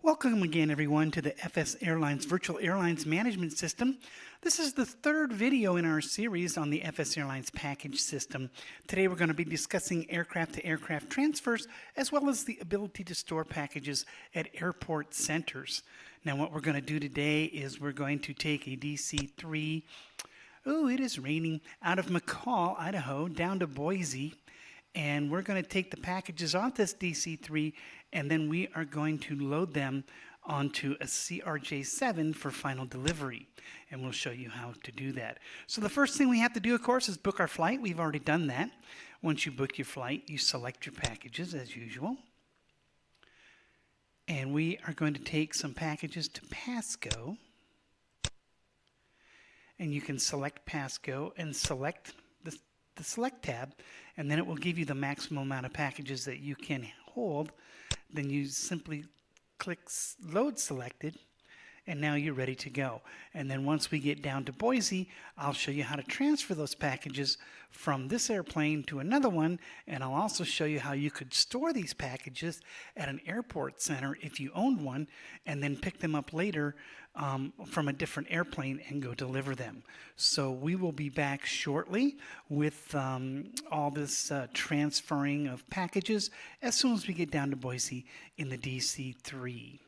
Welcome again, everyone, to the FSAirlines Virtual Airlines Management System. This is the third video in our series on the FSAirlines package system. Today we're going to be discussing aircraft-to-aircraft transfers, as well as the ability to store packages at airport centers. Now what we're going to do today is we're going to take a DC-3, it is raining, out of McCall, Idaho, down to Boise. And we're going to take the packages off this DC-3, and then we are going to load them onto a CRJ7 for final delivery. And we'll show you how to do that. So the first thing we have to do, of course, is book our flight. We've already done that. Once you book your flight, you select your packages as usual. And we are going to take some packages to Pasco. And you can select Pasco and select the Select tab, and then it will give you the maximum amount of packages that you can hold. Then you simply click Load Selected, and now you're ready to go. And then once we get down to Boise, I'll show you how to transfer those packages from this airplane to another one, and I'll also show you how you could store these packages at an airport center if you owned one, and then pick them up later from a different airplane and go deliver them. So we will be back shortly with all this transferring of packages as soon as we get down to Boise in the DC-3.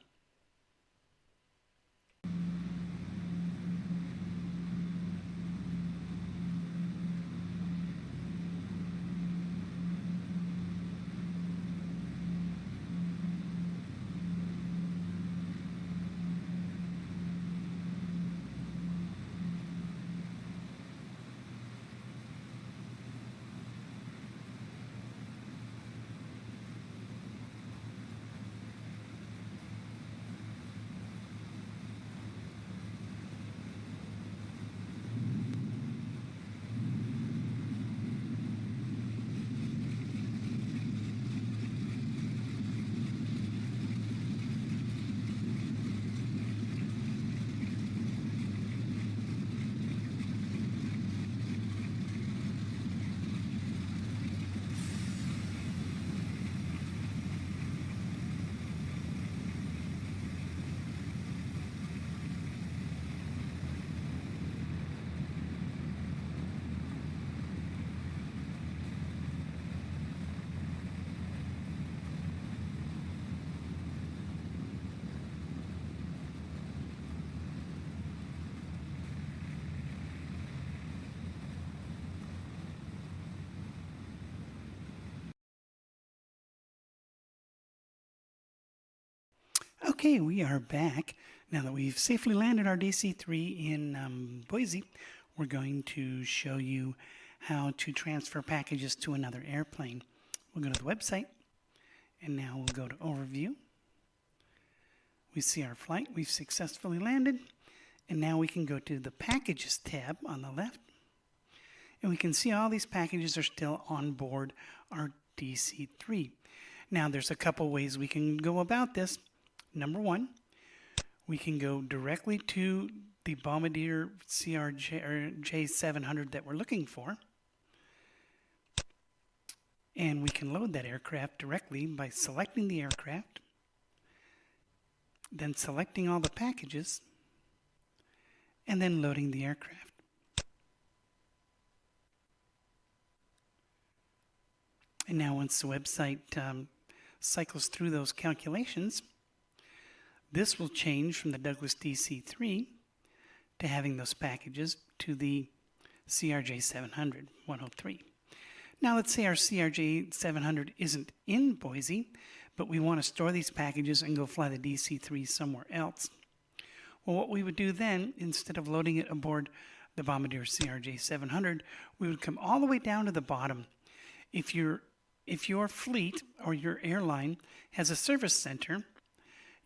Okay, we are back. Now that we've safely landed our DC-3 in Boise, we're going to show you how to transfer packages to another airplane. We'll go to the website, and now we'll go to Overview. We see our flight. We've successfully landed, and now we can go to the Packages tab on the left, and we can see all these packages are still on board our DC-3. Now, there's a couple ways we can go about this. Number one, we can go directly to the Bombardier CRJ700 that we're looking for, and we can load that aircraft directly by selecting the aircraft, then selecting all the packages, and then loading the aircraft. And now once the website cycles through those calculations, this will change from the Douglas DC-3 to having those packages to the CRJ700 103. Now let's say our CRJ700 isn't in Boise, but we want to store these packages and go fly the DC-3 somewhere else. Well, what we would do then, instead of loading it aboard the Bombardier CRJ700, we would come all the way down to the bottom. If your fleet or your airline has a service center,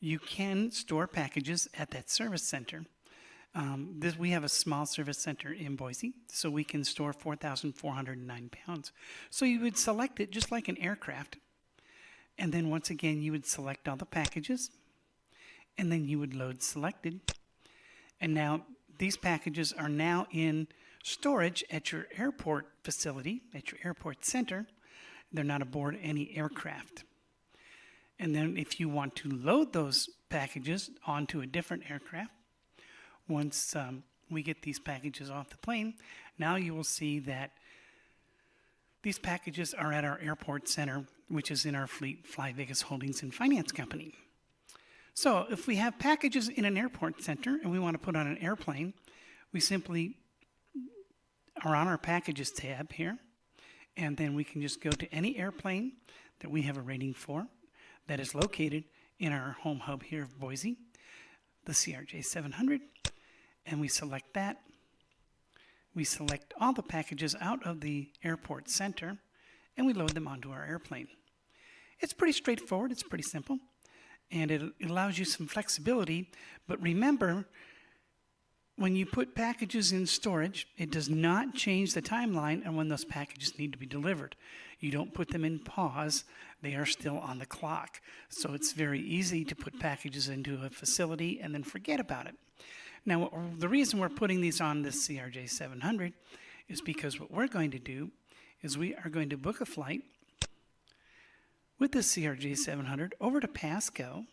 you can store packages at that service center. We have a small service center in Boise, so we can store 4,409 pounds. So you would select it just like an aircraft. And then once again, you would select all the packages, and then you would load selected. And now these packages are now in storage at your airport facility, at your airport center. They're not aboard any aircraft. And then if you want to load those packages onto a different aircraft, once we get these packages off the plane, now you will see that these packages are at our airport center, which is in our fleet, Fly Vegas Holdings and Finance Company. So if we have packages in an airport center and we want to put on an airplane, we simply are on our packages tab here, and then we can just go to any airplane that we have a rating for that is located in our home hub here of Boise, the CRJ 700, and we select that. We select all the packages out of the airport center, and we load them onto our airplane. It's pretty straightforward, it's pretty simple, and it allows you some flexibility. But remember, when you put packages in storage, it does not change the timeline and when those packages need to be delivered. You don't put them in pause, they are still on the clock. So it's very easy to put packages into a facility and then forget about it. Now, the reason we're putting these on this CRJ 700 is because what we're going to do is we are going to book a flight with the CRJ 700 over to Pasco,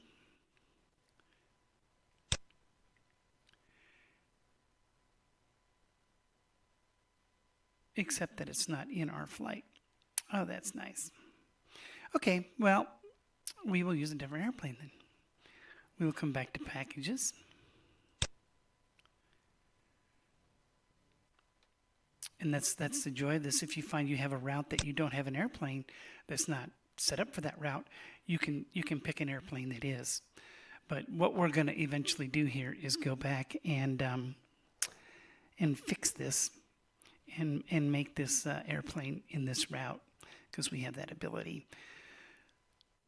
except that it's not in our flight. Oh, that's nice. Okay, well, we will use a different airplane then. We will come back to packages. And that's the joy of this. If you find you have a route that you don't have an airplane that's not set up for that route, you can pick an airplane that is. But what we're going to eventually do here is go back and fix this and make this airplane in this route, because we have that ability.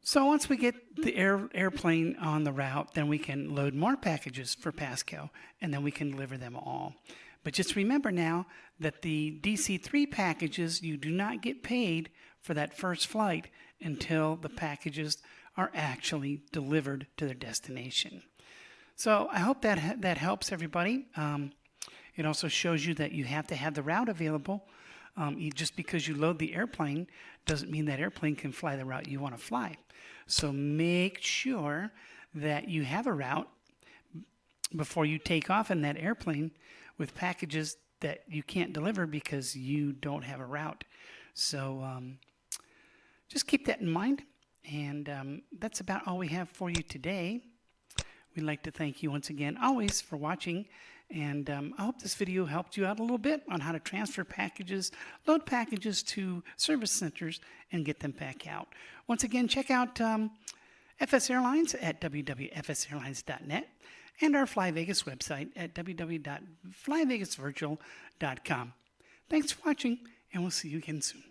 So once we get the airplane on the route, then we can load more packages for Pasco, and then we can deliver them all. But just remember now that the DC-3 packages, you do not get paid for that first flight until the packages are actually delivered to their destination. So I hope that helps everybody. It also shows you that you have to have the route available. Just because you load the airplane doesn't mean that airplane can fly the route you want to fly. So make sure that you have a route before you take off in that airplane with packages that you can't deliver because you don't have a route. So just keep that in mind. And that's about all we have for you today. We'd like to thank you once again, always, for watching. And I hope this video helped you out a little bit on how to transfer packages, load packages to service centers, and get them back out. Once again, check out FS Airlines at www.fsairlines.net and our Fly Vegas website at www.flyvegasvirtual.com. Thanks for watching, and we'll see you again soon.